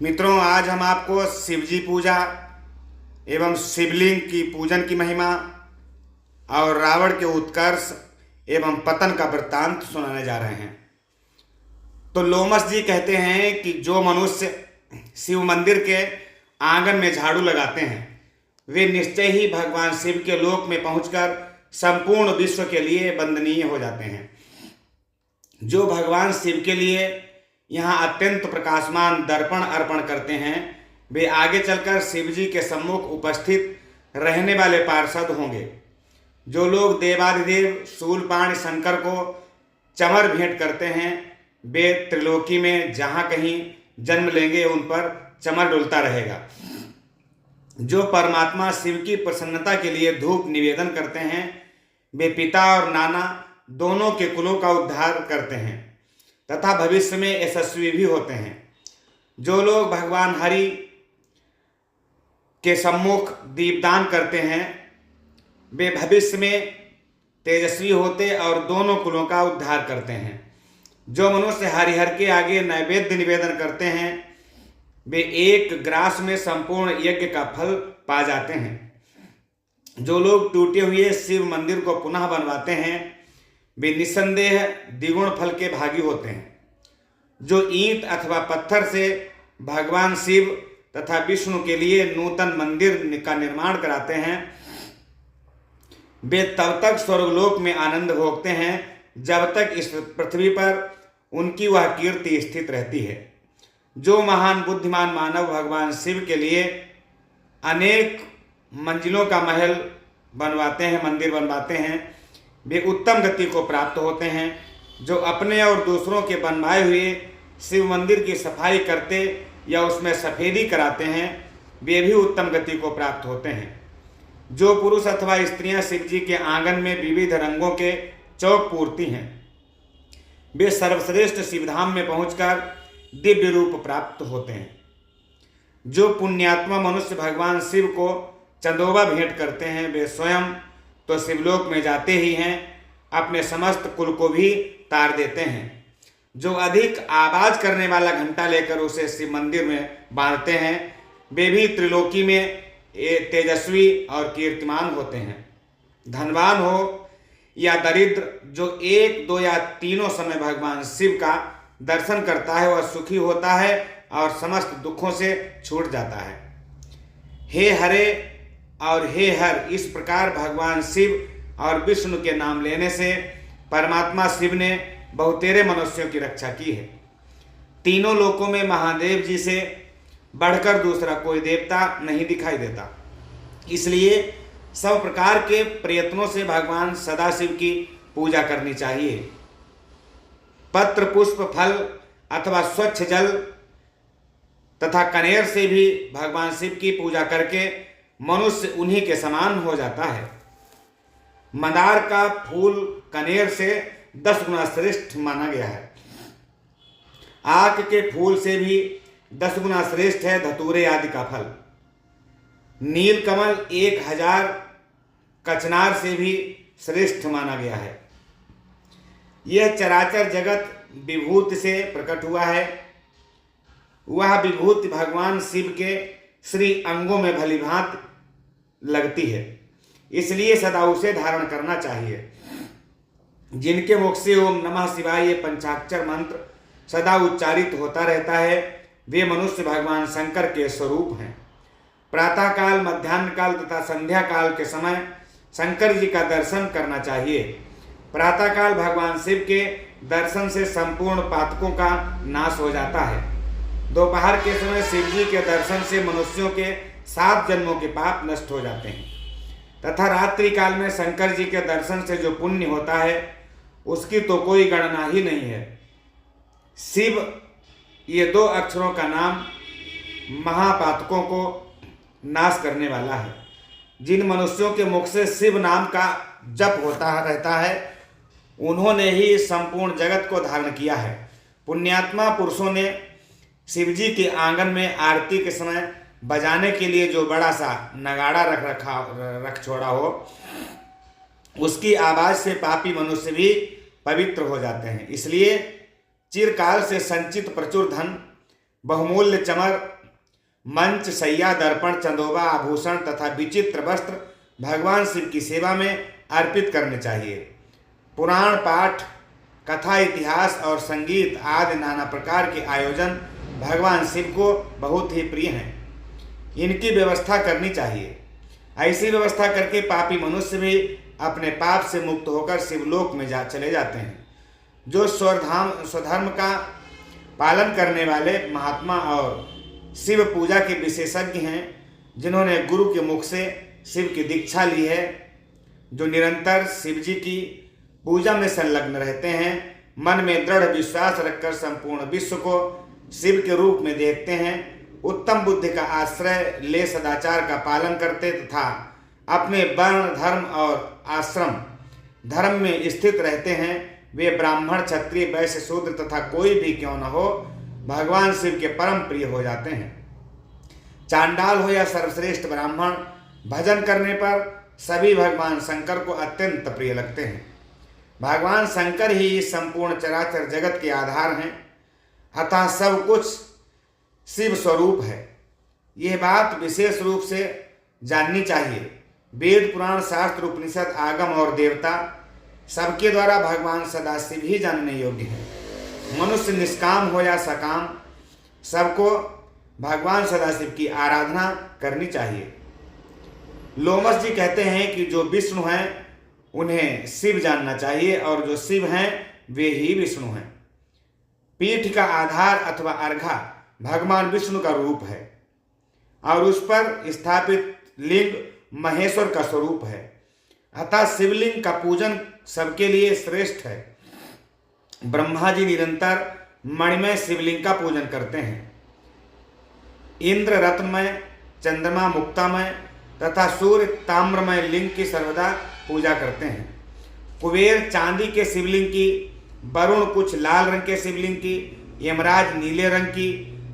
मित्रों, आज हम आपको शिवजी पूजा एवं शिवलिंग की पूजन की महिमा और रावण के उत्कर्ष एवं पतन का वृत्तांत सुनाने जा रहे हैं। तो लोमस जी कहते हैं कि जो मनुष्य शिव मंदिर के आंगन में झाड़ू लगाते हैं वे निश्चय ही भगवान शिव के लोक में पहुंचकर संपूर्ण विश्व के लिए वंदनीय हो जाते हैं। जो भगवान शिव के लिए यहाँ अत्यंत प्रकाशमान दर्पण अर्पण करते हैं वे आगे चलकर शिव जी के सम्मुख उपस्थित रहने वाले पार्षद होंगे। जो लोग देवाधिदेव शूलपाणि शंकर को चमर भेंट करते हैं वे त्रिलोकी में जहाँ कहीं जन्म लेंगे उन पर चमर डुलता रहेगा। जो परमात्मा शिव की प्रसन्नता के लिए धूप निवेदन करते हैं वे पिता और नाना दोनों के कुलों का उद्धार करते हैं तथा भविष्य में यशस्वी भी होते हैं। जो लोग भगवान हरि के सम्मुख दीपदान करते हैं वे भविष्य में तेजस्वी होते और दोनों कुलों का उद्धार करते हैं। जो मनुष्य हरिहर के आगे नैवेद्य निवेदन करते हैं वे एक ग्रास में संपूर्ण यज्ञ का फल पा जाते हैं। जो लोग टूटे हुए शिव मंदिर को पुनः बनवाते हैं वे निस्संदेह द्विगुण फल के भागी होते हैं। जो ईंट अथवा पत्थर से भगवान शिव तथा विष्णु के लिए नूतन मंदिर का निर्माण कराते हैं वे तब तक स्वर्गलोक में आनंद भोगते हैं जब तक इस पृथ्वी पर उनकी वह कीर्ति स्थित रहती है। जो महान बुद्धिमान मानव भगवान शिव के लिए अनेक मंजिलों का महल बनवाते हैं, मंदिर बनवाते हैं, वे उत्तम गति को प्राप्त होते हैं। जो अपने और दूसरों के बनवाए हुए शिव मंदिर की सफाई करते या उसमें सफेदी कराते हैं वे भी उत्तम गति को प्राप्त होते हैं। जो पुरुष अथवा स्त्रियां शिव जी के आंगन में विविध रंगों के चौक पूरती हैं वे सर्वश्रेष्ठ शिवधाम में पहुंचकर दिव्य रूप प्राप्त होते हैं। जो पुण्यात्मा मनुष्य भगवान शिव को चंदोबा भेंट करते हैं वे स्वयं तो शिवलोक में जाते ही हैं, अपने समस्त कुल को भी तार देते हैं। जो अधिक आवाज करने वाला घंटा लेकर उसे शिव मंदिर में बांधते हैं वे भी त्रिलोकी में तेजस्वी और कीर्तिमान होते हैं। धनवान हो या दरिद्र जो एक दो या तीनों समय भगवान शिव का दर्शन करता है वह सुखी होता है और समस्त दुखों से छूट जाता है। हे हरे और हे हर इस प्रकार भगवान शिव और विष्णु के नाम लेने से परमात्मा शिव ने बहुतेरे मनुष्यों की रक्षा की है। तीनों लोकों में महादेव जी से बढ़कर दूसरा कोई देवता नहीं दिखाई देता, इसलिए सब प्रकार के प्रयत्नों से भगवान सदाशिव की पूजा करनी चाहिए। पत्र पुष्प फल अथवा स्वच्छ जल तथा कनेर से भी भगवान शिव की पूजा करके मनुष्य उन्हीं के समान हो जाता है। मंदार का फूल कनेर से 10 गुना श्रेष्ठ माना गया है। आक के फूल से भी 10 गुना श्रेष्ठ है धतूरे आदि का फल। नीलकमल 1000 कचनार से भी श्रेष्ठ माना गया है। यह चराचर जगत विभूति से प्रकट हुआ है। वह विभूति भगवान शिव के श्री अंगों में भलीभांत लगती है, इसलिए सदा उसे धारण करना चाहिए। जिनके मुख से ओम नमः शिवाय ये पंचाक्षर मंत्र सदा उच्चारित होता रहता है वे मनुष्य भगवान शंकर के स्वरूप हैं। प्रातः काल, मध्याह्न काल तथा संध्या काल के समय शंकर जी का दर्शन करना चाहिए। प्रातः काल भगवान शिव के दर्शन से संपूर्ण पातकों का नाश हो जाता है। दोपहर के समय शिव जी के दर्शन से मनुष्यों के 7 जन्मों के पाप नष्ट हो जाते हैं तथा रात्रि काल में शंकर जी के दर्शन से जो पुण्य होता है उसकी तो कोई गणना ही नहीं है। शिव ये 2 अक्षरों का नाम महापातकों को नाश करने वाला है। जिन मनुष्यों के मुख से शिव नाम का जप होता रहता है उन्होंने ही संपूर्ण जगत को धारण किया है। पुण्यात्मा पुरुषों ने शिव जी के आंगन में आरती के समय बजाने के लिए जो बड़ा सा नगाड़ा रख छोड़ा हो उसकी आवाज से पापी मनुष्य भी पवित्र हो जाते हैं। इसलिए चिरकाल से संचित प्रचुर धन बहुमूल्य चमर, मंच, शैया, दर्पण, चंदोबा, आभूषण तथा विचित्र वस्त्र भगवान शिव की सेवा में अर्पित करने चाहिए। पुराण पाठ, कथा, इतिहास और संगीत आदि नाना प्रकार के आयोजन भगवान शिव को बहुत ही प्रिय हैं। इनकी व्यवस्था करनी चाहिए। ऐसी व्यवस्था करके पापी मनुष्य भी अपने पाप से मुक्त होकर शिवलोक में चले जाते हैं। जो स्वधर्म का पालन करने वाले महात्मा और शिव पूजा के विशेषज्ञ हैं, जिन्होंने गुरु के मुख से शिव की दीक्षा ली है, जो निरंतर शिव जी की पूजा में संलग्न रहते हैं, मन में दृढ़ विश्वास रखकर संपूर्ण विश्व को शिव के रूप में देखते हैं, उत्तम बुद्धि का आश्रय ले सदाचार का पालन करते तथा अपने वर्ण, धर्म और आश्रम धर्म में स्थित रहते हैं, वे ब्राह्मण, क्षत्रिय, वैश्य, शूद्र तथा कोई भी क्यों न हो, भगवान शिव के परम प्रिय हो जाते हैं। चांडाल हो या सर्वश्रेष्ठ ब्राह्मण, भजन करने पर सभी भगवान शंकर को अत्यंत प्रिय लगते हैं। भगवान शंकर ही इस संपूर्ण चराचर जगत के आधार हैं, अतः सब कुछ शिव स्वरूप है। यह बात विशेष रूप से जाननी चाहिए। वेद, पुराण, शास्त्र, उपनिषद, आगम और देवता सबके द्वारा भगवान सदाशिव ही जानने योग्य है। मनुष्य निष्काम हो या सकाम, सबको भगवान सदाशिव की आराधना करनी चाहिए। लोमस जी कहते हैं कि जो विष्णु हैं उन्हें शिव जानना चाहिए और जो शिव हैं वे ही विष्णु हैं। पीठ का आधार अथवा अर्घा भगवान विष्णु का रूप है और उस पर स्थापित लिंग महेश्वर का स्वरूप है। अतः शिवलिंग का पूजन सबके लिए श्रेष्ठ है। ब्रह्मा जी निरंतर मणिमय शिवलिंग का पूजन करते हैं। इंद्र रत्नमय, चंद्रमा मुक्तामय तथा सूर्य ताम्रमय लिंग की सर्वदा पूजा करते हैं। कुबेर चांदी के शिवलिंग की, वरुण कुछ लाल रंग के शिवलिंग की, यमराज नीले रंग की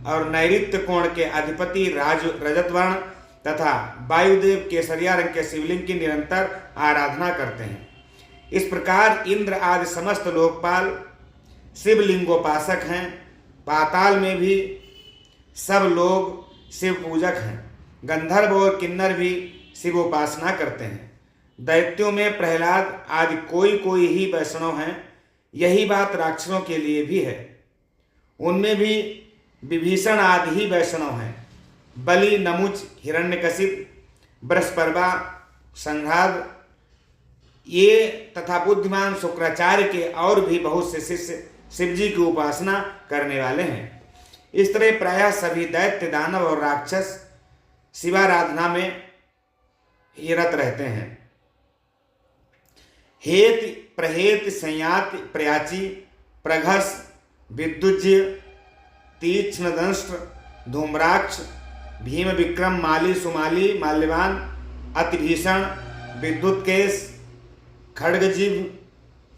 और नैऋत्य कोण के अधिपति रजत वर्ण तथा वायुदेव केसरिया रंग के शिवलिंग की निरंतर आराधना करते हैं। इस प्रकार इंद्र आदि समस्त लोकपाल शिवलिंगोपासक हैं। पाताल में भी सब लोग शिव पूजक हैं। गंधर्व और किन्नर भी शिवोपासना करते हैं। दैत्यों में प्रहलाद आदि कोई ही वैष्णव हैं। यही बात राक्षसों के लिए भी है। उनमें भी विभीषण आदि ही वैष्णव हैं। बलि, नमुच, हिरण्यकशिप, बृहस्पति, संघाद ये तथा बुद्धिमान शुक्राचार्य के और भी बहुत से शिष्य शिव जी की उपासना करने वाले हैं। इस तरह प्रायः सभी दैत्य, दानव और राक्षस शिवाराधना में ही रत रहते हैं। हेत, प्रहेत, संयात, प्रयाची, प्रघस, विद्युज्य, तीक्ष्ण दंष्ट्र, धूम्राक्ष, भीम विक्रम, माली, सुमाली, माल्यवान, अतिभीषण, विद्युत केश, खड्गजीव,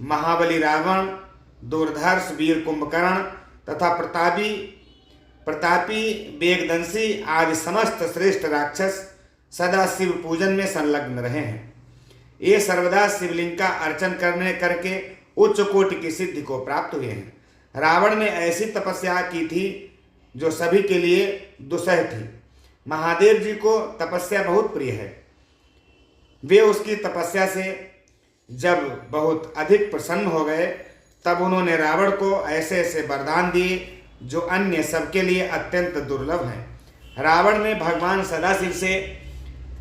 महाबली रावण, दुर्धर्ष, वीर कुंभकर्ण तथा प्रतापी वेगदंशी आदि समस्त श्रेष्ठ राक्षस सदा शिव पूजन में संलग्न रहे हैं। ये सर्वदा शिवलिंग का अर्चन करके उच्च कोटि की सिद्धि को प्राप्त हुए हैं। रावण ने ऐसी तपस्या की थी जो सभी के लिए दुस्सह थी। महादेव जी को तपस्या बहुत प्रिय है। वे उसकी तपस्या से जब बहुत अधिक प्रसन्न हो गए तब उन्होंने रावण को ऐसे ऐसे वरदान दिए जो अन्य सबके लिए अत्यंत दुर्लभ हैं। रावण ने भगवान सदाशिव से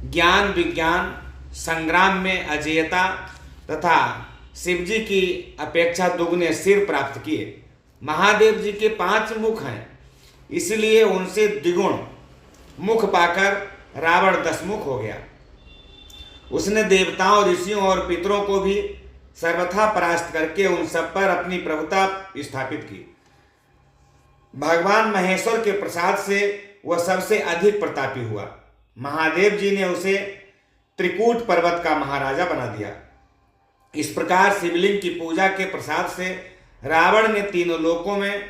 ज्ञान, विज्ञान, संग्राम में अजेयता तथा शिवजी की अपेक्षा दुगने सिर प्राप्त किए। महादेव जी के 5 मुख हैं, इसलिए उनसे द्विगुण मुख पाकर रावण 10 मुख हो गया। उसने देवताओं, ऋषियों और पितरों को भी सर्वथा परास्त करके उन सब पर अपनी प्रभुता स्थापित की। भगवान महेश्वर के प्रसाद से वह सबसे अधिक प्रतापी हुआ। महादेव जी ने उसे त्रिकूट पर्वत का महाराजा बना दिया। इस प्रकार शिवलिंग की पूजा के प्रसाद से रावण ने तीनों लोकों में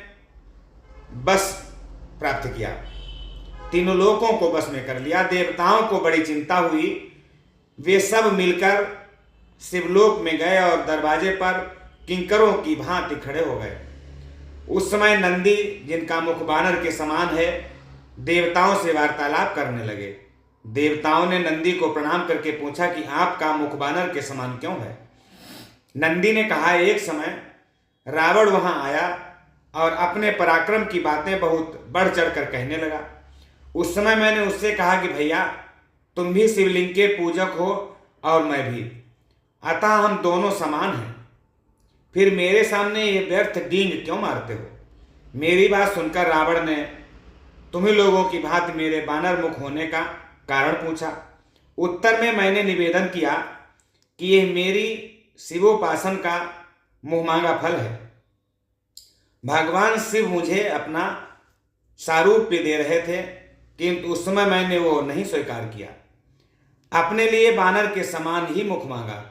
बस प्राप्त किया, तीनों लोकों को बस में कर लिया। देवताओं को बड़ी चिंता हुई। वे सब मिलकर शिवलोक में गए और दरवाजे पर किंकरों की भांति खड़े हो गए। उस समय नंदी, जिनका मुख बानर के समान है, देवताओं से वार्तालाप करने लगे। देवताओं ने नंदी को प्रणाम करके पूछा कि आपका मुख बानर के समान क्यों है। नंदी ने कहा, एक समय रावण वहां आया और अपने पराक्रम की बातें बहुत बढ़ चढ़ कर कहने लगा। उस समय मैंने उससे कहा कि भैया, तुम भी शिवलिंग के पूजक हो और मैं भी, अतः हम दोनों समान हैं, फिर मेरे सामने ये व्यर्थ डींग क्यों मारते हो। मेरी बात सुनकर रावण ने तुम्ही लोगों की भांति मेरे बानर मुख होने का कारण पूछा। उत्तर में मैंने निवेदन किया कि यह मेरी शिवोपासन का मुंहमांगा फल है। भगवान शिव मुझे अपना सारूप्य दे रहे थे, किंतु उस समय मैंने वो नहीं स्वीकार किया। अपने लिए बानर के समान ही मुख मांगा।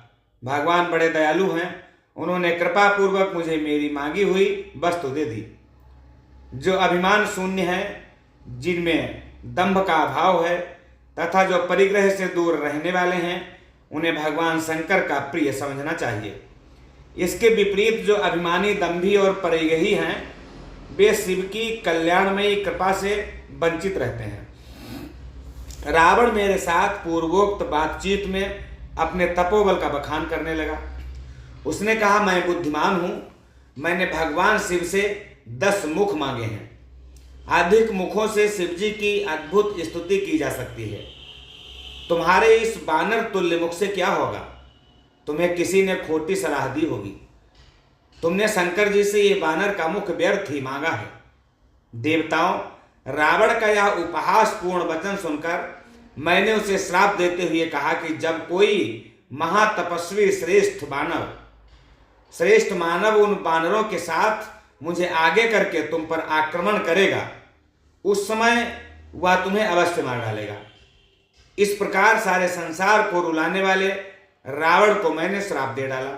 भगवान बड़े दयालु हैं, उन्होंने कृपा पूर्वक मुझे मेरी मांगी हुई वस्तु दे दी। जो अभिमान शून्य है, जिनमें दंभ का अभाव है तथा जो परिग्रह से दूर रहने वाले हैं, उन्हें भगवान शंकर का प्रिय समझना चाहिए। इसके विपरीत जो अभिमानी, दंभी और परिग्रही हैं, वे शिव की कल्याणमयी कृपा से वंचित रहते हैं। रावण मेरे साथ पूर्वोक्त बातचीत में अपने तपोबल का बखान करने लगा। उसने कहा, मैं बुद्धिमान हूं, मैंने भगवान शिव से 10 मुख मांगे हैं। अधिक मुखों से शिव जी की अद्भुत स्तुति की जा सकती है। तुम्हारे इस बानर तुल्य मुख से क्या होगा? तुम्हें किसी ने खोटी सलाह दी होगी। तुमने शंकर जी से ये बानर का मुख व्यर्थ ही मांगा है। देवताओं, रावण का यह उपहासपूर्ण वचन सुनकर मैंने उसे श्राप देते हुए कहा कि जब कोई महातपस्वी श्रेष्ठ मानव उन बानरों के साथ मुझे आगे करके तुम पर आक्रमण करेगा, उस समय वह तुम्हें अवश्य मार डालेगा। इस प्रकार सारे संसार को रुलाने वाले रावण को मैंने श्राप दे डाला।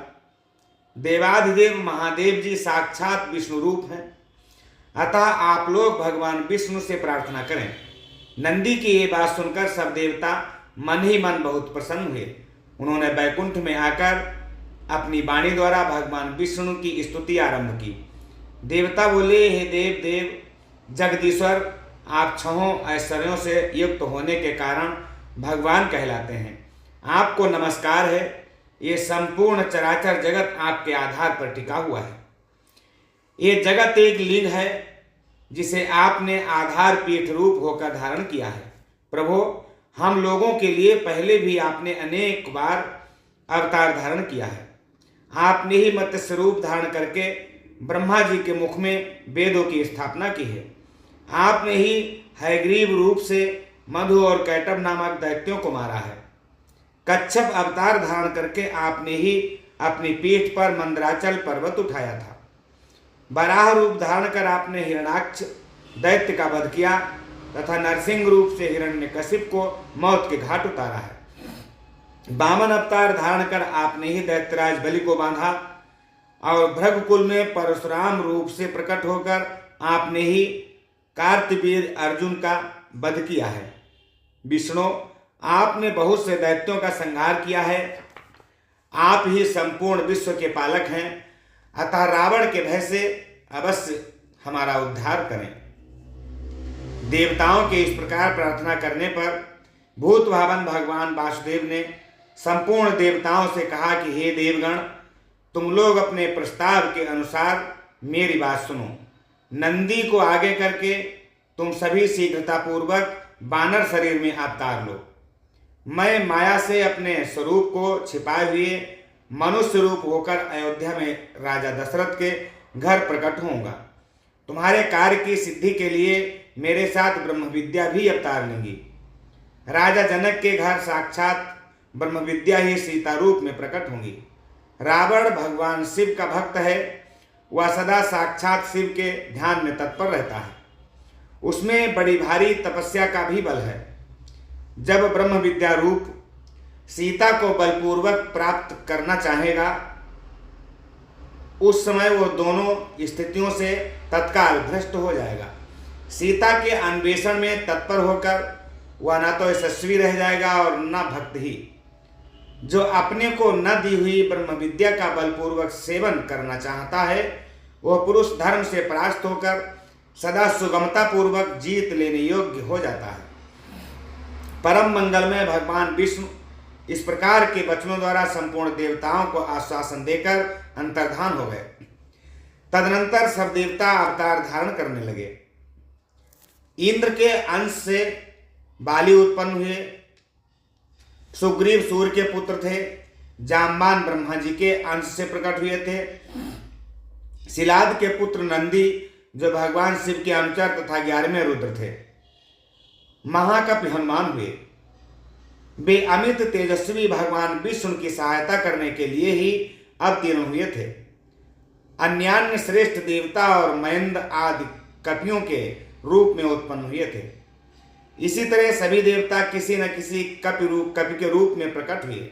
देवाधिदेव महादेव जी साक्षात विष्णु रूप हैं, अतः आप लोग भगवान विष्णु से प्रार्थना करें। नंदी की ये बात सुनकर सब देवता मन ही मन बहुत प्रसन्न हुए। उन्होंने बैकुंठ में आकर अपनी वाणी द्वारा भगवान विष्णु की स्तुति आरंभ की। देवता बोले, हे देव देव जगदीश्वर, आप 6 ऐश्वर्यों से युक्त होने के कारण भगवान कहलाते हैं। आपको नमस्कार है। ये संपूर्ण चराचर जगत आपके आधार पर टिका हुआ है। ये जगत एक लिंग है जिसे आपने आधार पीठ रूप होकर धारण किया है। प्रभु, हम लोगों के लिए पहले भी आपने अनेक बार अवतार धारण किया है। आपने ही मत्स्य रूप धारण करके ब्रह्मा जी के मुख में वेदों की स्थापना की है। आपने ही हयग्रीव रूप से मधु और कैटभ नामक दैत्यों को मारा है। कच्छप अवतार धारण करके आपने ही अपनी पीठ पर मंदराचल पर्वत उठाया था। वराह रूप धारण कर आपने हिरणाक्ष दैत्य का वध किया तथा नरसिंह रूप से हिरण्यकशिप को मौत के घाट उतारा है। वामन अवतार धारण कर आपने ही दैत्यराज बलि को बांधा और भृगकुल में परशुराम रूप से प्रकट होकर आपने ही कार्तवीर्य अर्जुन का वध किया है। विष्णु, आपने बहुत से दैत्यों का संहार किया है। आप ही संपूर्ण विश्व के पालक हैं, अतः रावण के भय से अवश्य हमारा उद्धार करें। देवताओं के इस प्रकार प्रार्थना करने पर भूत भावन भगवान वासुदेव ने संपूर्ण देवताओं से कहा कि हे देवगण, तुम लोग अपने प्रस्ताव के अनुसार मेरी बात सुनो। नंदी को आगे करके तुम सभी शीघ्रतापूर्वक बानर शरीर में अवतार लो। मैं माया से अपने स्वरूप को छिपाए हुए मनुष्य रूप होकर अयोध्या में राजा दशरथ के घर प्रकट होऊंगा। तुम्हारे कार्य की सिद्धि के लिए मेरे साथ ब्रह्म विद्या भी अवतार लेंगी। राजा जनक के घर साक्षात ब्रह्म विद्या ही सीता रूप में प्रकट होंगी। रावण भगवान शिव का भक्त है, वह सदा साक्षात शिव के ध्यान में तत्पर रहता है। उसमें बड़ी भारी तपस्या का भी बल है। जब ब्रह्म विद्या रूप सीता को बलपूर्वक प्राप्त करना चाहेगा, उस समय वो दोनों स्थितियों से तत्काल भ्रष्ट हो जाएगा। सीता के अन्वेषण में तत्पर होकर वह न तो यशस्वी रह जाएगा और न भक्त ही। जो अपने को न दी हुई ब्रह्म विद्या का बलपूर्वक सेवन करना चाहता है, वह पुरुष धर्म से परास्त होकर सदा सुगमता पूर्वक जीत लेने योग्य हो जाता है। परम मंगल में भगवान विष्णु इस प्रकार के वचनों द्वारा संपूर्ण देवताओं को आश्वासन देकर अंतर्धान हो गए। तदनंतर सब देवता अवतार धारण करने लगे। इंद्र के अंश से बाली उत्पन्न हुए। सुग्रीव सूर्य के पुत्र थे। जाम्बान ब्रह्मा जी के अंश से प्रकट हुए थे। शिलाद के पुत्र नंदी जो भगवान शिव के अनुचर तथा 11वें रुद्र थे। महाकपि हनुमान हुए। वे अमित तेजस्वी भगवान विष्णु की सहायता करने के लिए ही अवतीर्ण हुए थे। अन्यान्य श्रेष्ठ देवता और मयंद आदि कपियों के रूप में उत्पन्न हुए थे। इसी तरह सभी देवता किसी न किसी कपि के रूप में प्रकट हुए।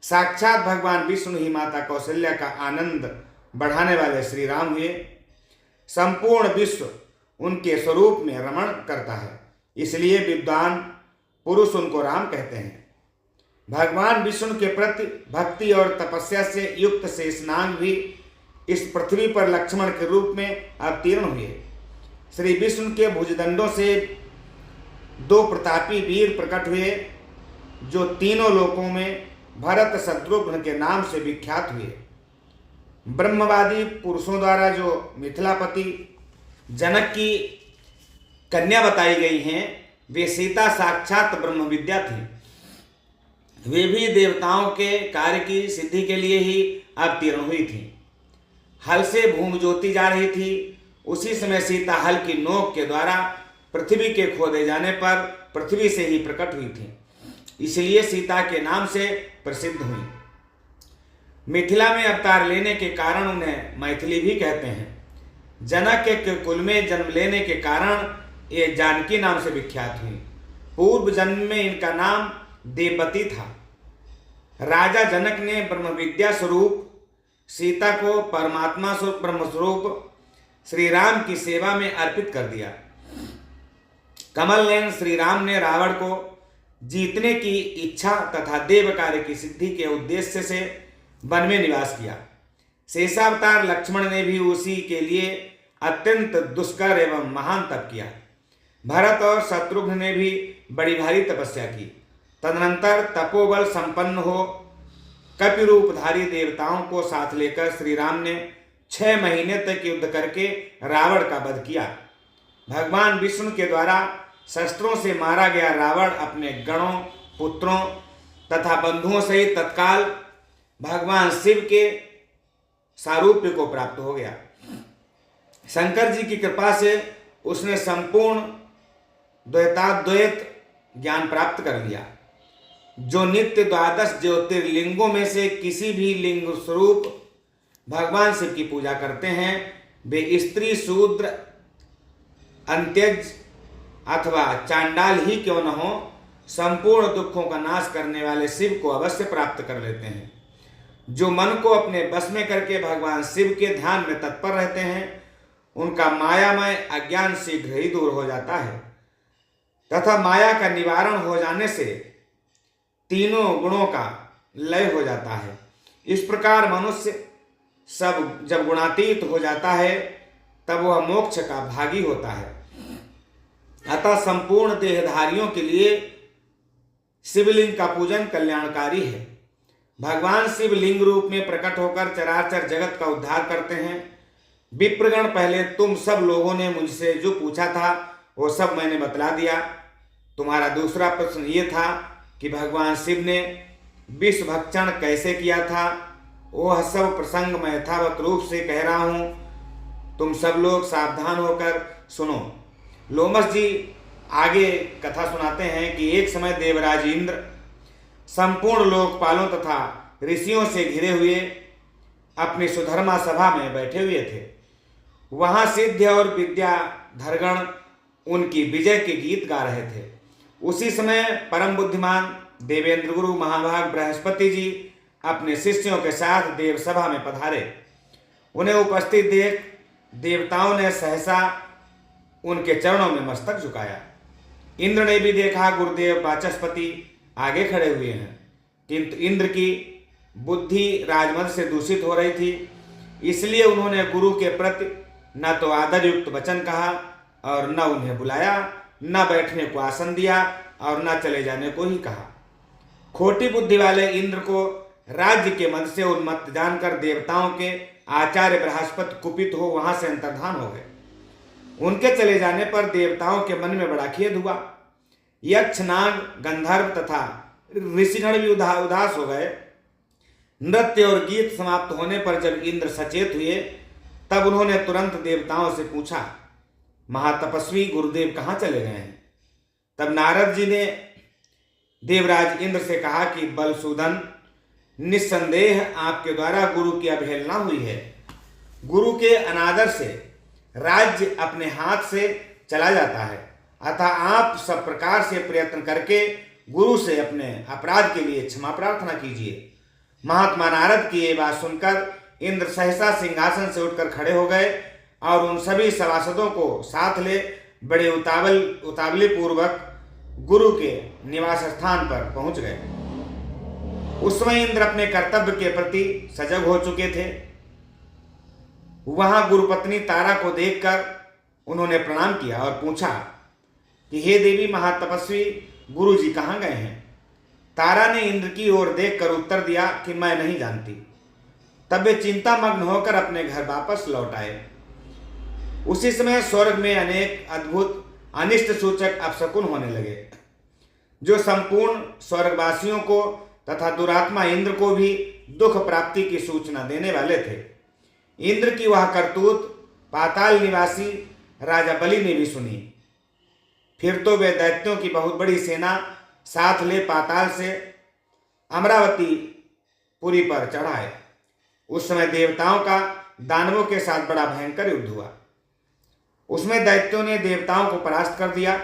साक्षात भगवान विष्णु ही माता कौशल्या का आनंद बढ़ाने वाले श्री राम हुए। संपूर्ण विश्व उनके स्वरूप में रमण करता है, इसलिए विद्वान पुरुष उनको राम कहते हैं। भगवान विष्णु के प्रति भक्ति और तपस्या से युक्त शेषनाग भी इस पृथ्वी पर लक्ष्मण के रूप में अवतीर्ण हुए। श्री विष्णु के भुजदंडों से 2 प्रतापी वीर प्रकट हुए, जो तीनों लोकों में भरत शत्रुघ्न के नाम से विख्यात हुए। ब्रह्मवादी पुरुषों द्वारा जो मिथिलापति जनक की कन्या बताई गई हैं, वे सीता साक्षात ब्रह्म विद्या थी। वे भी देवताओं के कार्य की सिद्धि के लिए ही अवतीर्ण हुई थी। हल से भूमि जोती जा रही थी। उसी समय सीता हल की नोक के द्वारा पृथ्वी के खोदे जाने पर पृथ्वी से ही प्रकट हुई थी, इसलिए सीता के नाम से प्रसिद्ध हुई। मिथिला में अवतार लेने के कारण उन्हें मैथिली भी कहते हैं। जनक के कुल में जन्म लेने के कारण ये जानकी नाम से विख्यात हुई। पूर्व जन्म में इनका नाम देववती था। राजा जनक ने ब्रह्म विद्या स्वरूप सीता को परमात्मा स्वरूप ब्रह्म स्वरूप श्री राम की सेवा में अर्पित कर दिया। कमल नयन श्री राम ने रावण को जीतने की इच्छा तथा देव कार्य की सिद्धि के उद्देश्य से वन में निवास किया। शेषावतार लक्ष्मण ने भी उसी के लिए अत्यंत दुष्कर एवं महान तप किया। भरत और शत्रुघ्न ने भी बड़ी भारी तपस्या की। तदनंतर तपोबल संपन्न हो कपि रूपधारी देवताओं को साथ लेकर श्री राम ने 6 महीने तक युद्ध करके रावण का वध किया। भगवान विष्णु के द्वारा शस्त्रों से मारा गया रावण अपने गणों, पुत्रों तथा बंधुओं सहित तत्काल भगवान शिव के सारूप्य को प्राप्त हो गया। शंकर जी की कृपा से उसने संपूर्ण द्वैताद्वैत ज्ञान प्राप्त कर लिया। जो नित्य 12 ज्योतिर्लिंगों में से किसी भी लिंग स्वरूप भगवान शिव की पूजा करते हैं, वे स्त्री, शूद्र, अंत्यज अथवा चांडाल ही क्यों न हो, संपूर्ण दुखों का नाश करने वाले शिव को अवश्य प्राप्त कर लेते हैं। जो मन को अपने बस में करके भगवान शिव के ध्यान में तत्पर रहते हैं, उनका मायामय अज्ञान शीघ्र ही दूर हो जाता है तथा माया का निवारण हो जाने से तीनों गुणों का लय हो जाता है। इस प्रकार मनुष्य सब जब गुणातीत हो जाता है, तब वह मोक्ष का भागी होता है। अतः संपूर्ण देहधारियों के लिए शिवलिंग का पूजन कल्याणकारी है। भगवान शिव लिंग रूप में प्रकट होकर चराचर जगत का उद्धार करते हैं। विप्रगण, पहले तुम सब लोगों ने मुझसे जो पूछा था वो सब मैंने बतला दिया। तुम्हारा दूसरा प्रश्न ये था कि भगवान शिव ने विष भक्षण कैसे किया था। वह सब प्रसंग मैं यथावत रूप से कह रहा हूँ, तुम सब लोग सावधान होकर सुनो। लोमस जी आगे कथा सुनाते हैं कि एक समय देवराज इंद्र संपूर्ण लोकपालों तथा ऋषियों से घिरे हुए अपनी सुधर्मा सभा में बैठे हुए थे। वहां सिद्ध और विद्याधरगण उनकी विजय के गीत गा रहे थे। उसी समय परम बुद्धिमान देवेंद्र गुरु महाभाग बृहस्पति जी अपने शिष्यों के साथ देव सभा में पधारे। उन्हें उपस्थित देख देवताओं ने सहसा उनके चरणों में मस्तक झुकाया। इंद्र ने भी देखा गुरुदेव वाचस्पति आगे खड़े हुए हैं, किंतु इंद्र की बुद्धि राजमद से दूषित हो रही थी, इसलिए उन्होंने गुरु के प्रति न तो आदर युक्त वचन कहा और न उन्हें बुलाया, न बैठने को आसन दिया और न चले जाने को ही कहा। खोटी बुद्धि वाले इंद्र को राज्य के मद से उन्मत्त जानकर देवताओं के आचार्य बृहस्पति कुपित हो वहां से अंतर्धान हो गए। उनके चले जाने पर देवताओं के मन में बड़ा खेद हुआ। यक्ष, नाग, गंधर्व तथा ऋषिगण भी उदास हो गए। नृत्य और गीत समाप्त होने पर जब इंद्र सचेत हुए तब उन्होंने तुरंत देवताओं से पूछा, महातपस्वी गुरुदेव कहाँ चले गए हैं? तब नारद जी ने देवराज इंद्र से कहा कि बलसूदन, निस्संदेह आपके द्वारा गुरु की अवहेलना हुई है। गुरु के अनादर से राज्य अपने हाथ से चला जाता है, अतः आप सब प्रकार से प्रयत्न करके गुरु से अपने अपराध के लिए क्षमा प्रार्थना कीजिए। महात्मा नारद की ये बात सुनकर इंद्र सहसा सिंहासन से उठकर खड़े हो गए और उन सभी सभासदों को साथ ले बड़े उतावली पूर्वक गुरु के निवास स्थान पर पहुंच गए। उस समय इंद्र अपने कर्तव्य के प्रति सजग हो चुके थे। वहां गुरुपत्नी तारा को देखकर उन्होंने प्रणाम किया और पूछा कि हे देवी महातपस्वी, गुरु जी कहाँ गए हैं? तारा ने इंद्र की ओर देखकर उत्तर दिया कि मैं नहीं जानती। तब वे चिंतामग्न होकर अपने घर वापस लौट आए। उसी समय स्वर्ग में अनेक अद्भुत अनिष्ट सूचक अपशकुन होने लगे, जो संपूर्ण स्वर्गवासियों को तथा दुरात्मा इंद्र को भी दुख प्राप्ति की सूचना देने वाले थे। इंद्र की वह करतूत पाताल निवासी राजा बलि ने भी सुनी। फिर तो वे दैत्यों की बहुत बड़ी सेना साथ ले पाताल से अमरावती पुरी पर चढ़ाए। उस समय देवताओं का दानवों के साथ बड़ा भयंकर युद्ध हुआ। उसमें दैत्यों ने देवताओं को परास्त कर दिया।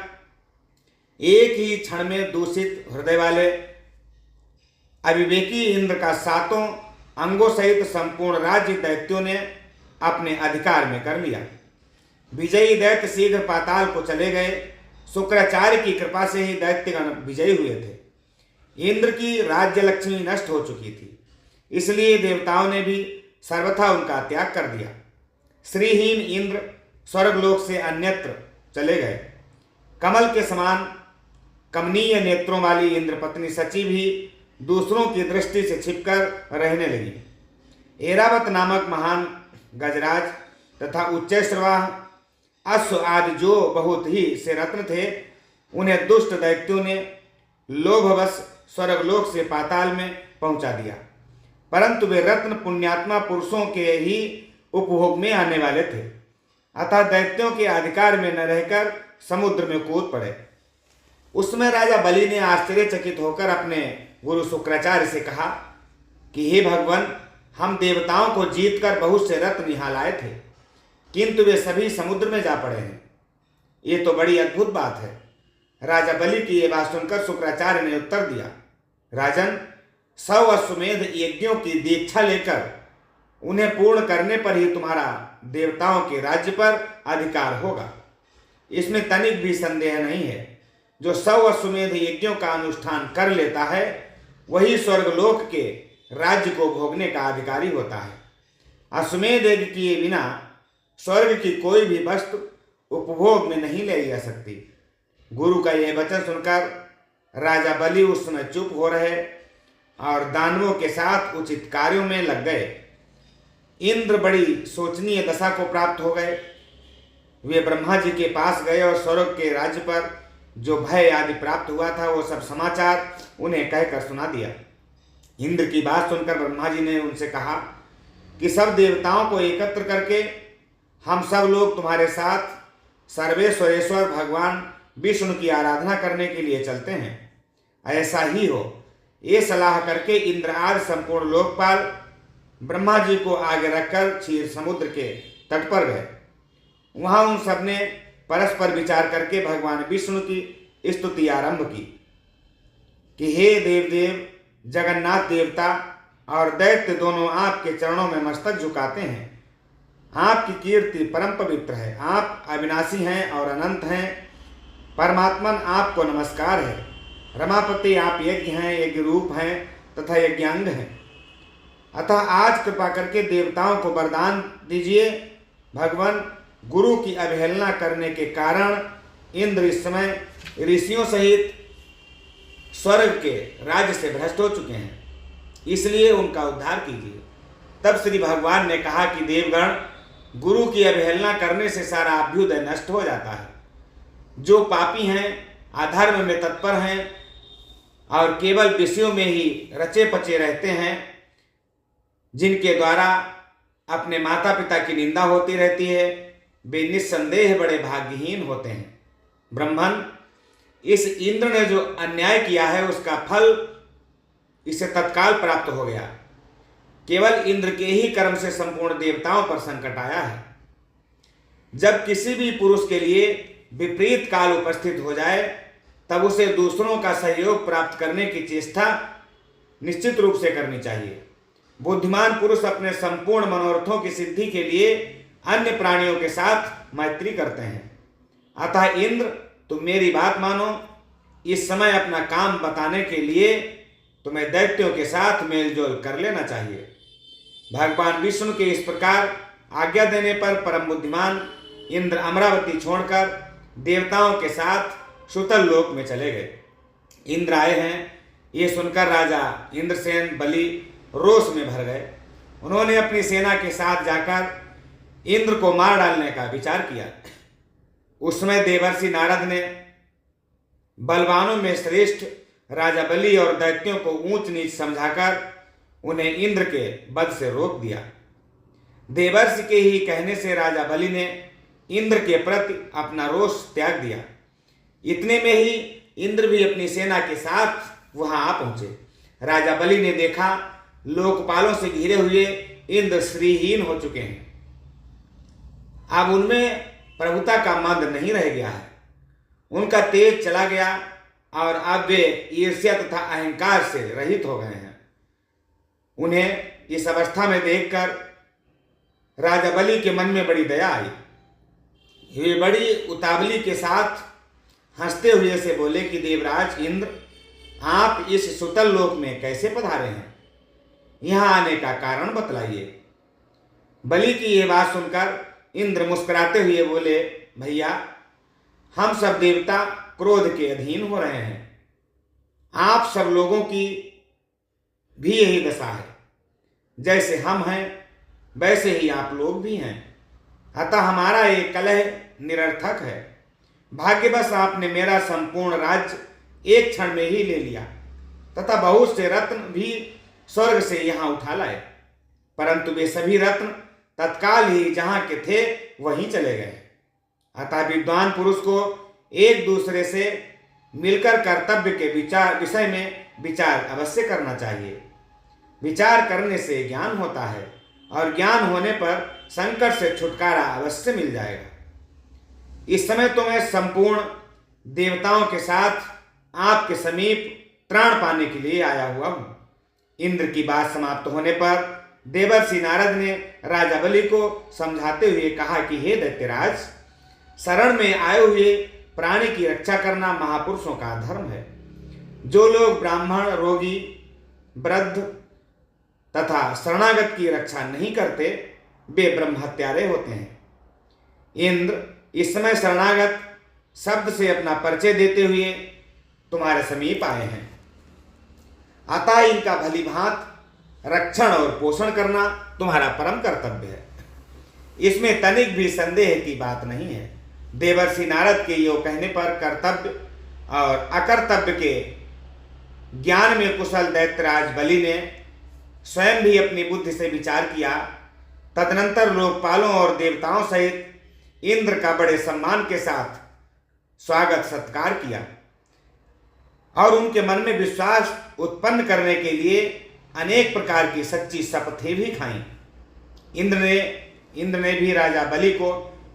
एक ही क्षण में दूषित हृदय वाले अविवेकी इंद्र का 7 अंगों सहित संपूर्ण राज्य दैत्यों ने अपने अधिकार में कर लिया। विजयी दैत्य शीघ्र पाताल को चले गए। शुक्राचार्य की कृपा से ही दैत्यगण विजयी हुए थे। इंद्र की राज्य लक्ष्मी नष्ट हो चुकी थी, इसलिए देवताओं ने भी सर्वथा उनका त्याग कर दिया। श्रीहीन इंद्र स्वर्गलोक से अन्यत्र चले गए। कमल के समान कमनीय नेत्रों वाली इंद्र पत्नी सची भी दूसरों की दृष्टि से छिपकर रहने लगी। ऐरावत नामक महान गजराज तथा उच्चैश्रवाह, अश्व आदि जो बहुत ही से रत्न थे, उन्हें दुष्ट दैत्यों ने लोभवश स्वर्गलोक से पाताल में पहुंचा दिया। परंतु वे रत्न पुण्यात्मा पुरुषों के ही उपभोग में आने वाले थे, अतः दैत्यों के अधिकार में न रहकर समुद्र में कूद पड़े। उसमें राजा बलि ने आश्चर्यचकित होकर अपने गुरु शुक्राचार्य से कहा कि हे भगवान, हम देवताओं को जीतकर बहुत से रत्न यहाँ लाए थे, किंतु वे सभी समुद्र में जा पड़े हैं। ये तो बड़ी अद्भुत बात है। राजा बलि की ये बात सुनकर शुक्राचार्य ने उत्तर दिया, राजन, 100 अश्वमेध यज्ञों की दीक्षा लेकर उन्हें पूर्ण करने पर ही तुम्हारा देवताओं के राज्य पर अधिकार होगा। इसमें तनिक भी संदेह नहीं है। जो 100 अश्वमेध यज्ञों का अनुष्ठान कर लेता है, वही स्वर्गलोक के राज्य को भोगने का अधिकारी होता है। अश्वमेध यज्ञ किए बिना स्वर्ग की कोई भी वस्तु उपभोग में नहीं ले जा सकती। गुरु का यह वचन सुनकर राजा बलि उस समय चुप हो रहे और दानवों के साथ उचित कार्यों में लग गए। इंद्र बड़ी शोचनीय दशा को प्राप्त हो गए। वे ब्रह्मा जी के पास गए और स्वर्ग के राज्य पर जो भय आदि प्राप्त हुआ था वो सब समाचार उन्हें कहकर सुना दिया। इंद्र की बात सुनकर ब्रह्मा जी ने उनसे कहा कि सब देवताओं को एकत्र करके हम सब लोग तुम्हारे साथ सर्वेश्वरेश्वर भगवान विष्णु की आराधना करने के लिए चलते हैं। ऐसा ही हो, ये सलाह करके इंद्र आदि संपूर्ण लोकपाल ब्रह्मा जी को आगे रखकर क्षीर समुद्र के तट पर गए। वहां उन सब ने परस्पर विचार करके भगवान विष्णु की स्तुति आरंभ की कि हे देवदेव, जगन्नाथ देवता और दैत्य दोनों आपके चरणों में मस्तक झुकाते हैं। आपकी कीर्ति परम पवित्र है। आप अविनाशी हैं और अनंत हैं। परमात्मन आपको नमस्कार है। रमापति आप यज्ञ हैं, यज्ञ रूप हैं तथा यज्ञांग हैं। अतः आज कृपा करके देवताओं को वरदान दीजिए। भगवान, गुरु की अवहेलना करने के कारण इंद्र इस समय ऋषियों सहित स्वर्ग के राज्य से भ्रष्ट हो चुके हैं, इसलिए उनका उद्धार कीजिए। तब श्री भगवान ने कहा कि देवगण, गुरु की अवहेलना करने से सारा अभ्युदय नष्ट हो जाता है। जो पापी हैं, अधर्म में तत्पर हैं और केवल विषयों में ही रचे पचे रहते हैं, जिनके द्वारा अपने माता पिता की निंदा होती रहती है, वे निस्संदेह बड़े भाग्यहीन होते हैं। ब्रह्मन, इस इंद्र ने जो अन्याय किया है उसका फल इसे तत्काल प्राप्त हो गया। केवल इंद्र के ही कर्म से संपूर्ण देवताओं पर संकट आया है। जब किसी भी पुरुष के लिए विपरीत काल उपस्थित हो जाए, तब उसे दूसरों का सहयोग प्राप्त करने की चेष्टा निश्चित रूप से करनी चाहिए। बुद्धिमान पुरुष अपने संपूर्ण मनोरथों की सिद्धि के लिए अन्य प्राणियों के साथ मैत्री करते हैं। अतः इंद्र, तुम मेरी बात मानो। इस समय अपना काम बताने के लिए तुम्हें दैत्यों के साथ मेलजोल कर लेना चाहिए। भगवान विष्णु के इस प्रकार आज्ञा देने पर परम बुद्धिमान इंद्र अमरावती छोड़कर देवताओं के साथ सुतल लोक में चले गए। इंद्र आए हैं, ये सुनकर राजा इंद्रसेन बलि रोष में भर गए। उन्होंने अपनी सेना के साथ जाकर इंद्र को मार डालने का विचार किया। उस समय देवर्षि नारद ने बलवानों में श्रेष्ठ राजा बलि और दैत्यों को ऊंच नीच समझाकर उन्हें इंद्र के वध से रोक दिया। देवर्षि के ही कहने से राजा बलि ने इंद्र के प्रति अपना रोष त्याग दिया। इतने में ही इंद्र भी अपनी सेना के साथ वहां आ पहुंचे। राजा बलि ने देखा लोकपालों से घिरे हुए इंद्र श्रीहीन हो चुके हैं। अब उनमें प्रभुता का मंद नहीं रह गया है, उनका तेज चला गया और अब वे ईर्ष्या तथा अहंकार से रहित हो गए हैं। उन्हें इस अवस्था में देखकर राजा बलि के मन में बड़ी दया आई। वे बड़ी उतावली के साथ हंसते हुए से बोले कि देवराज इंद्र, आप इस सुतल लोक में कैसे पधारे हैं? यहाँ आने का कारण बतलाइए। बलि की यह बात सुनकर इंद्र मुस्कुराते हुए बोले, भैया, हम सब देवता क्रोध के अधीन हो रहे हैं। आप सब लोगों की भी यही दशा है। जैसे हम हैं वैसे ही आप लोग भी हैं। अतः हमारा ये कलह निरर्थक है। भाग्यवश आपने मेरा संपूर्ण राज्य एक क्षण में ही ले लिया तथा बहुत से रत्न भी स्वर्ग से यहाँ उठा लाए, परंतु वे सभी रत्न तत्काल ही जहाँ के थे वहीं चले गए। अतः विद्वान पुरुष को एक दूसरे से मिलकर कर्तव्य के विषय में विचार अवश्य करना चाहिए। विचार करने से ज्ञान होता है और ज्ञान होने पर संकट से छुटकारा अवश्य मिल जाएगा। इस समय तो मैं संपूर्ण देवताओं के साथ आपके समीप त्राण पाने के लिए आया हुआ हूं। इंद्र की बात समाप्त होने पर देवर्षि नारद ने राजा बलि को समझाते हुए कहा कि हे दैत्यराज, शरण में आए हुए प्राणी की रक्षा करना महापुरुषों का धर्म है। जो लोग ब्राह्मण, रोगी, वृद्ध तथा शरणागत की रक्षा नहीं करते वे ब्रह्म हत्यारे होते हैं। इंद्र इस समय शरणागत शब्द से अपना परिचय देते हुए तुम्हारे समीप आए हैं। अतः इनका भलीभांत रक्षण और पोषण करना तुम्हारा परम कर्तव्य है। इसमें तनिक भी संदेह की बात नहीं है। देवर्षि नारद के यो कहने पर कर्तव्य और अकर्तव्य के ज्ञान में कुशल दैत्यराज बलि ने स्वयं भी अपनी बुद्धि से विचार किया। तदनंतर लोकपालों और देवताओं सहित इंद्र का बड़े सम्मान के साथ स्वागत सत्कार किया और उनके मन में विश्वास उत्पन्न करने के लिए अनेक प्रकार की सच्ची शपथें भी खाईं। इंद्र ने भी राजा बलि को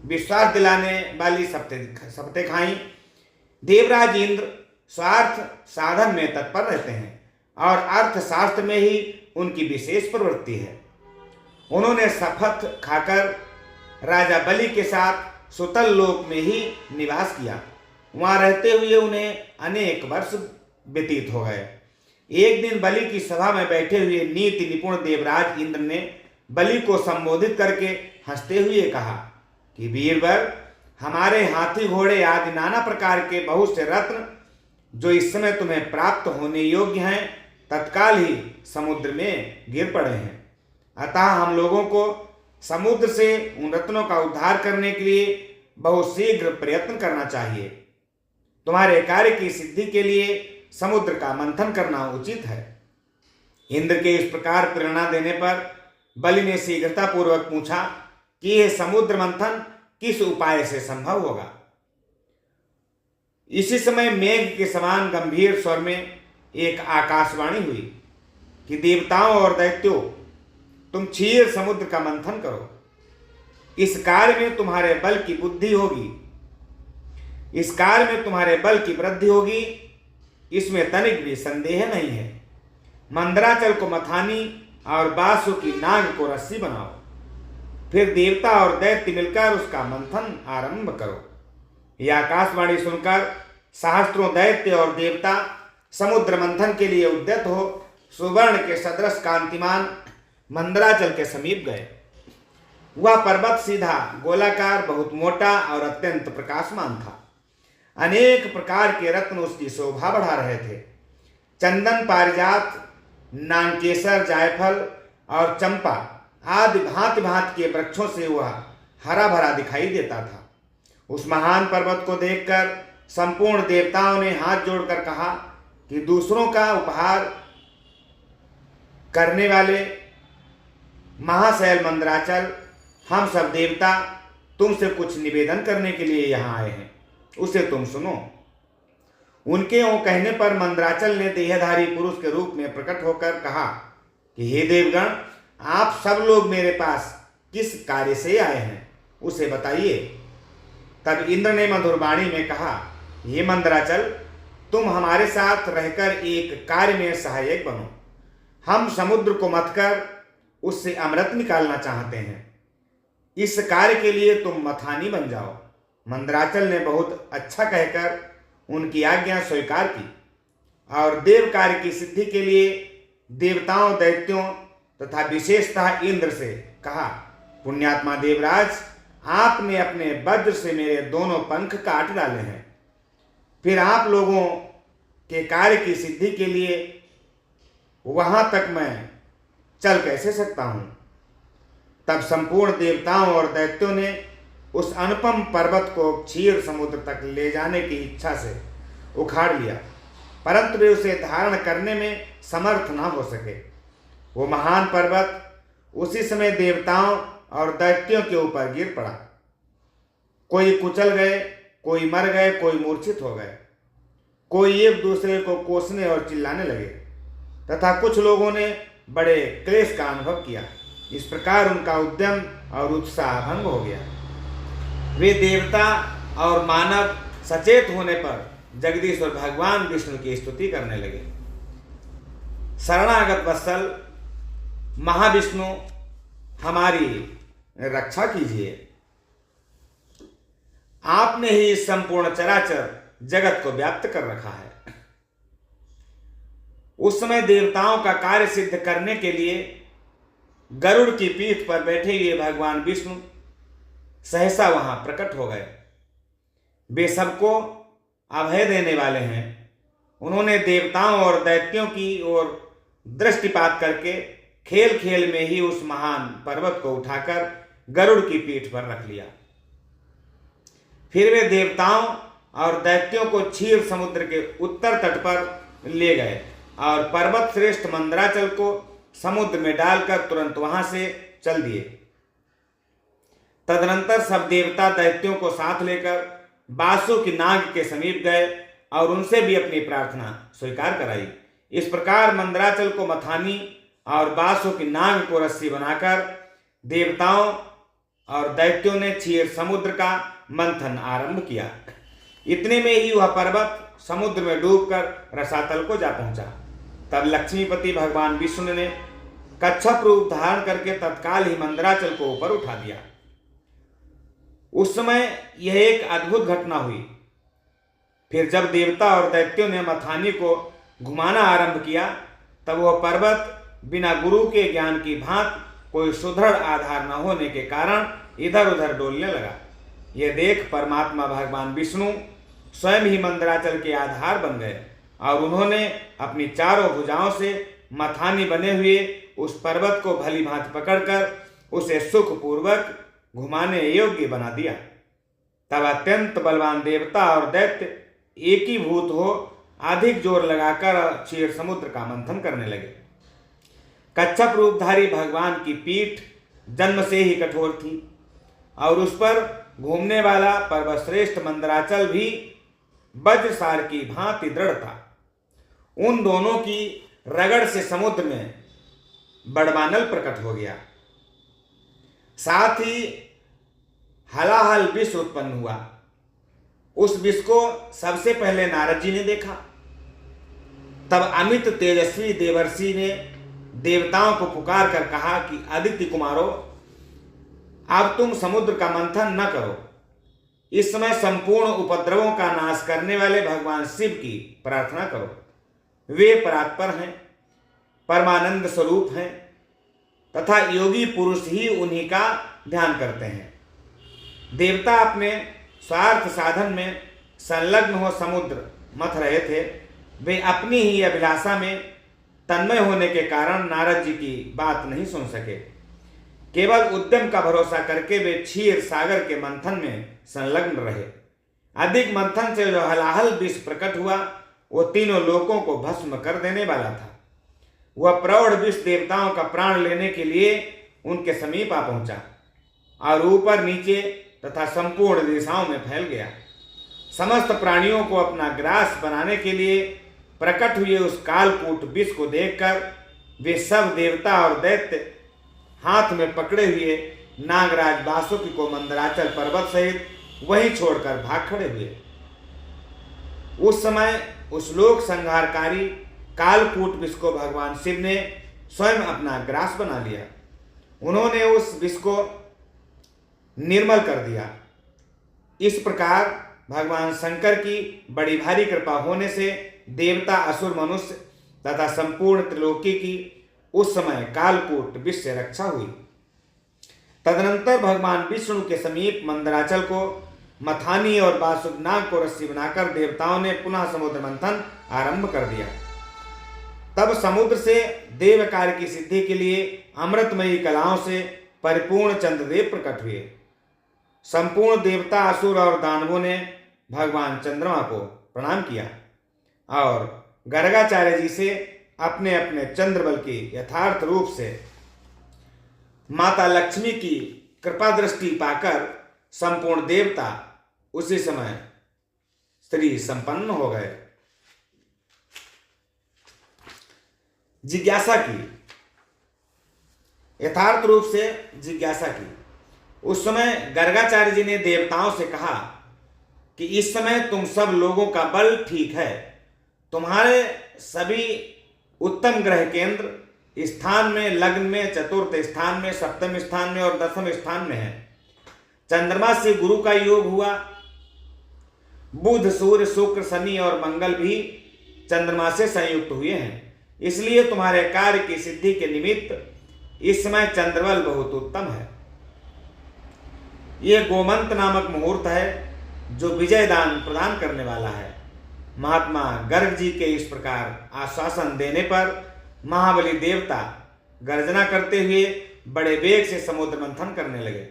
विश्वास दिलाने वाली शपथें खाईं। देवराज इंद्र स्वार्थ साधन में तत्पर रहते हैं और अर्थशास्त्र में ही उनकी विशेष प्रवृत्ति है। उन्होंने शपथ खाकर राजा बलि के साथ सुतल लोक में ही निवास किया। वहां रहते हुए उन्हें अनेक वर्ष व्यतीत हो गए। एक दिन बलि की सभा में बैठे हुए नीति निपुण देवराज इंद्र ने बलि को संबोधित करके हंसते हुए कहा कि वीरवर, हमारे हाथी घोड़े आदि नाना प्रकार के बहुत से रत्न जो इस समय तुम्हें प्राप्त होने योग्य हैं, तत्काल ही समुद्र में गिर पड़े हैं। अतः हम लोगों को समुद्र से उन रत्नों का उद्धार करने के लिए बहुत शीघ्र प्रयत्न करना चाहिए। तुम्हारे कार्य की सिद्धि के लिए समुद्र का मंथन करना उचित है। इंद्र के इस प्रकार प्रेरणा देने पर बलि ने शीघ्रता पूर्वक पूछा कि यह समुद्र मंथन किस उपाय से संभव होगा। इसी समय मेघ के समान गंभीर स्वर में एक आकाशवाणी हुई कि देवताओं और दैत्यों, तुम क्षीर समुद्र का मंथन करो। इस कार्य में तुम्हारे बल की बुद्धि होगी, इस कार्य में तुम्हारे बल की वृद्धि होगी, इसमें तनिक भी संदेह नहीं है। मंदराचल को मथानी और बासुकी नाग को रस्सी बनाओ, फिर देवता और दैत्य मिलकर उसका मंथन आरंभ करो। यह आकाशवाणी सुनकर सहस्त्रों दैत्य और देवता समुद्र मंथन के लिए उद्यत हो सुवर्ण के सदृश कांतिमान मंदराचल के समीप गए। वह पर्वत सीधा, गोलाकार, बहुत मोटा और अत्यंत प्रकाशमान था। अनेक प्रकार के रत्न उसकी शोभा बढ़ा रहे थे। चंदन, पारिजात, नागकेसर, जायफल और चंपा आदि भांति भांति के वृक्षों से वह हरा भरा दिखाई देता था। उस महान पर्वत को देखकर संपूर्ण देवताओं ने हाथ जोड़कर कहा कि दूसरों का उपहार करने वाले महाशैल मंदराचल, हम सब देवता तुमसे कुछ निवेदन करने के लिए यहाँ आए हैं, उसे तुम सुनो। उनके वो कहने पर मंदराचल ने देहधारी पुरुष के रूप में प्रकट होकर कहा कि हे देवगण, आप सब लोग मेरे पास किस कार्य से आए हैं, उसे बताइए। तब इंद्र ने मधुरवाणी में कहा, हे मंदराचल, तुम हमारे साथ रहकर एक कार्य में सहायक बनो। हम समुद्र को मथकर उससे अमृत निकालना चाहते हैं। इस कार्य के लिए तुम मथानी बन जाओ। मंदराचल ने बहुत अच्छा कहकर उनकी आज्ञा स्वीकार की और देव कार्य की सिद्धि के लिए देवताओं, दैत्यों तथा विशेषतः इंद्र से कहा, पुण्यात्मा देवराज, आपने अपने वज्र से मेरे दोनों पंख काट डाले हैं, फिर आप लोगों के कार्य की सिद्धि के लिए वहां तक मैं चल कैसे सकता हूं। तब संपूर्ण देवताओं और दैत्यों ने उस अनुपम पर्वत को क्षीर समुद्र तक ले जाने की इच्छा से उखाड़ लिया, परंतु वे उसे धारण करने में समर्थ न हो सके। वो महान पर्वत उसी समय देवताओं और दैत्यों के ऊपर गिर पड़ा। कोई कुचल गए, कोई मर गए, कोई मूर्छित हो गए, कोई एक दूसरे को कोसने और चिल्लाने लगे तथा कुछ लोगों ने बड़े क्लेश का अनुभव किया। इस प्रकार उनका उद्यम और उत्साह भंग हो गया। वे देवता और मानव सचेत होने पर जगदीश्वर भगवान विष्णु की स्तुति करने लगे। शरणागत वत्सल महाविष्णु, हमारी रक्षा कीजिए। आपने ही इस संपूर्ण चराचर जगत को व्याप्त कर रखा है। उस समय देवताओं का कार्य सिद्ध करने के लिए गरुड़ की पीठ पर बैठे हुए भगवान विष्णु सहसा वहां प्रकट हो गए। वे सबको अभय देने वाले हैं। उन्होंने देवताओं और दैत्यों की ओर दृष्टिपात करके खेल खेल में ही उस महान पर्वत को उठाकर गरुड़ की पीठ पर रख लिया। फिर वे देवताओं और दैत्यों को क्षीर समुद्र के उत्तर तट पर ले गए और पर्वत श्रेष्ठ मंदराचल को समुद्र में डालकर तुरंत वहां से चल दिए। तदनंतर सब देवता दैत्यों को साथ लेकर बासुकी नाग के समीप गए और उनसे भी अपनी प्रार्थना स्वीकार कराई। इस प्रकार मंदराचल को मथानी और बासुकी नाग को रस्सी बनाकर देवताओं और दैत्यों ने क्षीर समुद्र का मंथन आरंभ किया। इतने में ही वह पर्वत समुद्र में डूबकर रसातल को जा पहुंचा। तब लक्ष्मीपति भगवान विष्णु ने कच्छप रूप धारण करके तत्काल ही मंदराचल को ऊपर उठा दिया। उस समय यह एक अद्भुत घटना हुई। फिर जब देवता और दैत्यों ने मथानी को घुमाना आरंभ किया, तब वह पर्वत बिना गुरु के ज्ञान की भांति कोई सुदृढ़ आधार न होने के कारण इधर उधर डोलने लगा। यह देख परमात्मा भगवान विष्णु स्वयं ही मंदराचल के आधार बन गए और उन्होंने अपनी चारों भुजाओं से मथानी बने हुए उस पर्वत को भली भांति पकड़कर उसे सुखपूर्वक घुमाने योग्य बना दिया। तब अत्यंत बलवान देवता और दैत्य एकीभूत हो अधिक जोर लगाकर क्षीर समुद्र का मंथन करने लगे। कच्छप रूपधारी भगवान की पीठ जन्म से ही कठोर थी और उस पर घूमने वाला पर्वतश्रेष्ठ मंदराचल भी वज्रसार की भांति दृढ़ था। उन दोनों की रगड़ से समुद्र में बड़वानल प्रकट हो गया, साथ ही हलाहल विष उत्पन्न हुआ। उस विष को सबसे पहले नारद जी ने देखा। तब अमित तेजस्वी देवर्षि ने देवताओं को पुकार कर कहा कि आदित्य कुमारों, अब तुम समुद्र का मंथन न करो। इस समय संपूर्ण उपद्रवों का नाश करने वाले भगवान शिव की प्रार्थना करो। वे परात्पर हैं, परमानंद स्वरूप हैं तथा योगी पुरुष ही उन्हीं का ध्यान करते हैं। देवता अपने स्वार्थ साधन में संलग्न हो समुद्र मथ रहे थे। वे अपनी ही अभिलाषा में तन्मय होने के कारण नारद जी की बात नहीं सुन सके। केवल उद्यम का भरोसा करके वे क्षीर सागर के मंथन में संलग्न रहे। अधिक मंथन से जो हलाहल विष प्रकट हुआ वो तीनों लोकों को भस्म कर देने वाला था। वह प्रौढ़ विष देवताओं का प्राण लेने के लिए उनके समीप आ पहुंचा और ऊपर नीचे तथा संपूर्ण दिशाओं में फैल गया। समस्त प्राणियों को अपना ग्रास बनाने के लिए प्रकट हुए उस कालकूट विष को देखकर वे सब देवता और दैत्य हाथ में पकड़े हुए नागराज वासुकी को मंदराचल पर्वत सहित वहीं छोड़कर भाग खड़े हुए। उस समय उस लोक संहारकारी कालकूट विष को भगवान शिव ने स्वयं अपना ग्रास बना लिया। उन्होंने उस विष को निर्मल कर दिया। इस प्रकार भगवान शंकर की बड़ी भारी कृपा होने से देवता, असुर, मनुष्य तथा संपूर्ण त्रिलोकी की उस समय कालकूट विष से रक्षा हुई। तदनंतर भगवान विष्णु के समीप मंदराचल को मथानी और बासुनाग को रस्सी बनाकर देवताओं ने पुनः समुद्र मंथन आरंभ कर दिया। तब समुद्र से देव कार्य की सिद्धि के लिए अमृतमयी कलाओं से परिपूर्ण चंद्रदेव प्रकट हुए। संपूर्ण देवता, असुर और दानवों ने भगवान चंद्रमा को प्रणाम किया और गर्गाचार्य जी से अपने अपने चंद्रबल की यथार्थ रूप से माता लक्ष्मी की कृपा दृष्टि पाकर संपूर्ण देवता उसी समय स्त्री संपन्न हो गए। जिज्ञासा की, यथार्थ रूप से जिज्ञासा की। उस समय गर्गाचार्य जी ने देवताओं से कहा कि इस समय तुम सब लोगों का बल ठीक है। तुम्हारे सभी उत्तम ग्रह केंद्र स्थान में, लग्न में, चतुर्थ स्थान में, सप्तम स्थान में और दसम स्थान में है। चंद्रमा से गुरु का योग हुआ। बुध, सूर्य, शुक्र, शनि और मंगल भी चंद्रमा से संयुक्त हुए हैं। इसलिए तुम्हारे कार्य की सिद्धि के निमित्त इस समय चंद्रबल बहुत उत्तम है। यह गोमंत नामक मुहूर्त है जो विजय दान प्रदान करने वाला है। महात्मा गर्ग जी के इस प्रकार आश्वासन देने पर महाबली देवता गर्जना करते हुए बड़े वेग से समुद्र मंथन करने लगे।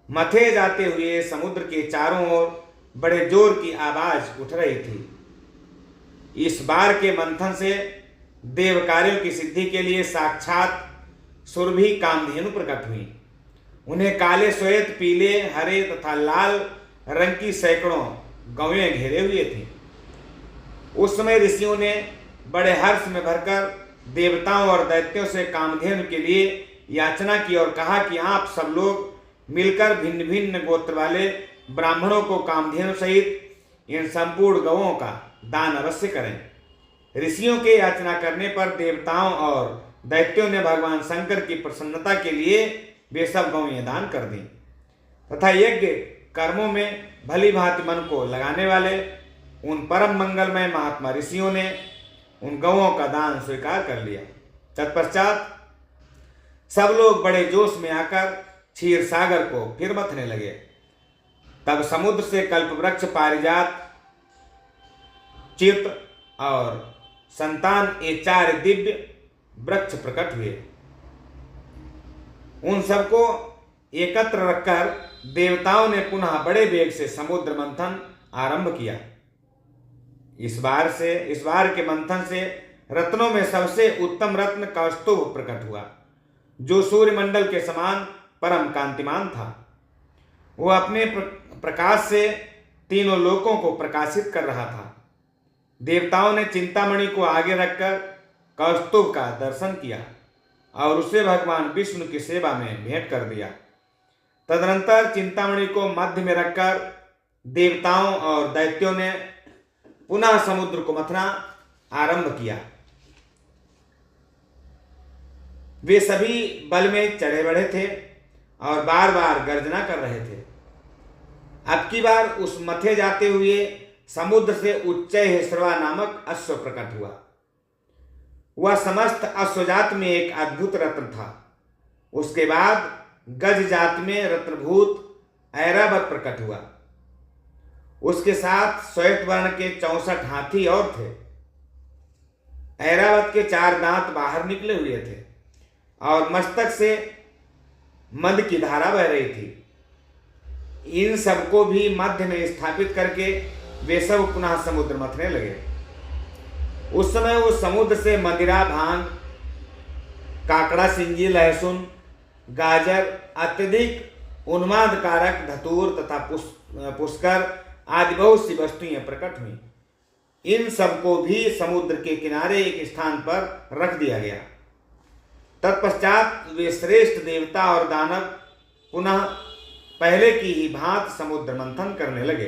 मथे जाते हुए समुद्र के चारों ओर बड़े जोर की आवाज उठ रही थी। इस बार के मंथन से देव कार्यों की सिद्धि के लिए साक्षात सुरभि कामधेनु प्रकट हुई। उन्हें काले, श्वेत, पीले, हरे तथा लाल रंग की सैकड़ों गौएं घेरे हुए थीं। उस समय ऋषियों ने बड़े हर्ष में भरकर देवताओं और दैत्यों से कामधेनु के लिए याचना की और कहा कि आप सब लोग मिलकर भिन्न भिन्न गोत्र वाले ब्राह्मणों को कामधेनु सहित इन संपूर्ण गौओं का दान अवश्य करें। ऋषियों के याचना करने पर देवताओं और दैत्यों ने भगवान शंकर की प्रसन्नता के लिए वे सब गौएं दान कर दी तथा यज्ञ कर्मों में भली भांति मन को लगाने वाले उन परम मंगलमय महात्मा ऋषियों ने उन गौओं का दान स्वीकार कर लिया। तत्पश्चात सब लोग बड़े जोश में आकर क्षीर सागर को फिर मथने लगे। तब समुद्र से कल्पवृक्ष, पारिजात, चित और संतान, ये 4 दिव्य वृक्ष प्रकट हुए। उन सबको एकत्र रखकर देवताओं ने पुनः बड़े वेग से समुद्र मंथन आरंभ किया। इस बार के मंथन से रत्नों में सबसे उत्तम रत्न कौस्तुभ प्रकट हुआ, जो सूर्यमंडल के समान परम कांतिमान था। वह अपने प्रकाश से तीनों लोकों को प्रकाशित कर रहा था। देवताओं ने चिंतामणि को आगे रखकर कौस्तुभ का दर्शन किया और उसे भगवान विष्णु की सेवा में भेंट कर दिया। तदनंतर चिंतामणि को मध्य में रखकर देवताओं और दैत्यों ने पुनः समुद्र को मथना आरंभ किया। वे सभी बल में चढ़े बढ़े थे और बार बार गर्जना कर रहे थे। अब की बार उस मथे जाते हुए समुद्र से उच्चैःश्रवा नामक अश्व प्रकट हुआ। वह समस्त अश्वजात में एक अद्भुत रत्न था। उसके बाद गज जात में रत्नभूत ऐरावत प्रकट हुआ। उसके साथ श्वेत वर्ण के 64 हाथी और थे। ऐरावत के 4 दांत बाहर निकले हुए थे और मस्तक से मद की धारा बह रही थी। इन सबको भी मध्य में स्थापित करके वे सब पुनः समुद्र मथने लगे। उस समय उस समुद्र से मदिरा, भांग, काकड़ा, सिंगी, लहसुन, गाजर, अत्यधिक उन्माद कारक धतूर तथा पुष्कर आदि बहुत सी वस्तुएं प्रकट हुई। इन सबको भी समुद्र के किनारे एक स्थान पर रख दिया गया। तत्पश्चात वे श्रेष्ठ देवता और दानव पुनः पहले की ही भांति समुद्र मंथन करने लगे।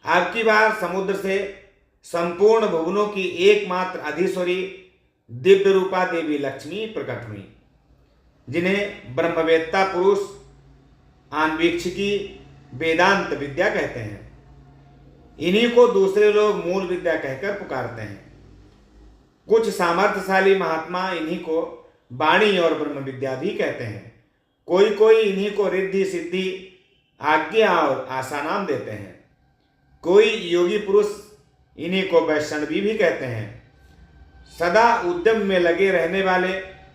अब की बार समुद्र से संपूर्ण भुवनों की एकमात्र अधीश्वरी दिव्य रूपा देवी लक्ष्मी प्रकट हुई, जिन्हें ब्रह्मवेत्ता पुरुष, आन्वीक्षिकी, वेदांत विद्या कहते हैं। इन्हीं को दूसरे लोग मूल विद्या कहकर पुकारते हैं। कुछ सामर्थ्यशाली महात्मा इन्हीं को वाणी और ब्रह्म विद्या भी कहते हैं। कोई कोई इन्हीं को रिद्धि, सिद्धि, आज्ञा और आशा नाम देते हैं। कोई योगी पुरुष इन्हीं को वैष्णवी भी कहते हैं। सदा उद्यम में लगे रहने वाले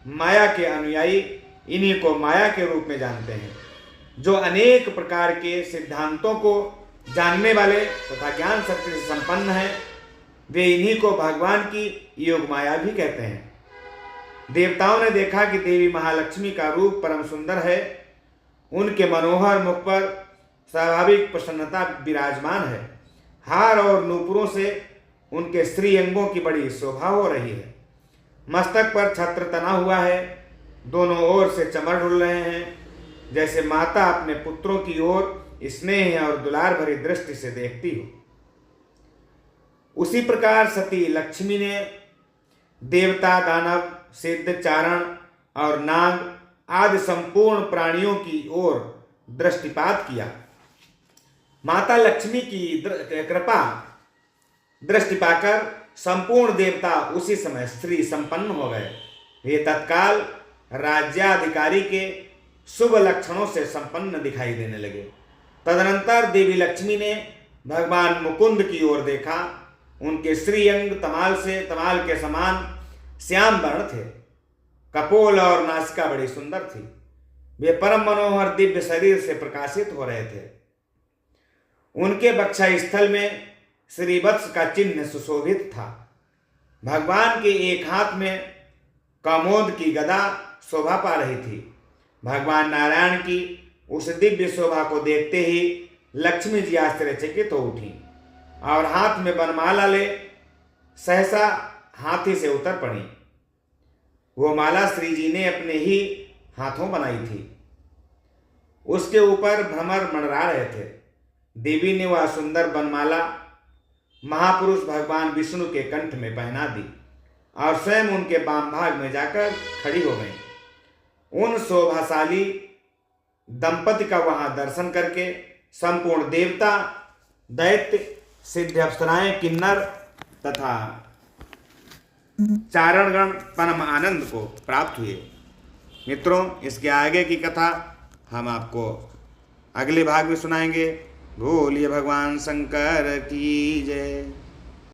माया के अनुयायी इन्हीं को माया के रूप में जानते हैं। जो अनेक प्रकार के सिद्धांतों को जानने वाले तथा ज्ञान शक्ति से संपन्न हैं, वे इन्हीं को भगवान की योग माया भी कहते हैं। देवताओं ने देखा कि देवी महालक्ष्मी का रूप परम सुंदर है। उनके मनोहर मुख पर स्वाभाविक प्रसन्नता विराजमान है। हार और नूपुरों से उनके श्री अंगों की बड़ी शोभा हो रही है। मस्तक पर छत्र तना हुआ है। दोनों ओर से चमर डुल रहे हैं, जैसे माता अपने पुत्रों की ओर स्नेह और दुलार भरी दृष्टि से देखती हो। उसी प्रकार सती लक्ष्मी ने देवता, दानव, सिद्ध, चारण और नाग आदि संपूर्ण प्राणियों की ओर दृष्टिपात किया। माता लक्ष्मी की कृपा दृष्टि पाकर संपूर्ण देवता उसी समय स्त्री संपन्न हो गए। वे तत्काल राज्याधिकारी के शुभ लक्षणों से संपन्न दिखाई देने लगे। तदनंतर देवी लक्ष्मी ने भगवान मुकुंद की ओर देखा। उनके श्रीअंग तमाल के समान श्याम वर्ण थे। कपोल और नासिका बड़ी सुंदर थी। वे परम मनोहर दिव्य शरीर से प्रकाशित हो रहे थे। उनके बक्षा स्थल में श्रीवत्स का चिन्ह सुशोभित था। भगवान के एक हाथ में कामोद की गदा शोभा पा रही थी। भगवान नारायण की उस दिव्य शोभा को देखते ही लक्ष्मी जी आश्चर्यचकित हो उठी और हाथ में वनमाला ले सहसा हाथी से उतर पड़ी। वो माला श्री जी ने अपने ही हाथों बनाई थी। उसके ऊपर भ्रमर मंडरा रहे थे। देवी ने वह सुंदर वनमाला महापुरुष भगवान विष्णु के कंठ में पहना दी और स्वयं उनके वाम भाग में जाकर खड़ी हो गई। उन शोभाशाली दंपति का वहां दर्शन करके संपूर्ण देवता, दैत्य, सिद्ध अप्सराएं, किन्नर तथा चारणगण परम आनंद को प्राप्त हुए। मित्रों, इसके आगे की कथा हम आपको अगले भाग में सुनाएंगे। बोलिए भगवान शंकर की जय।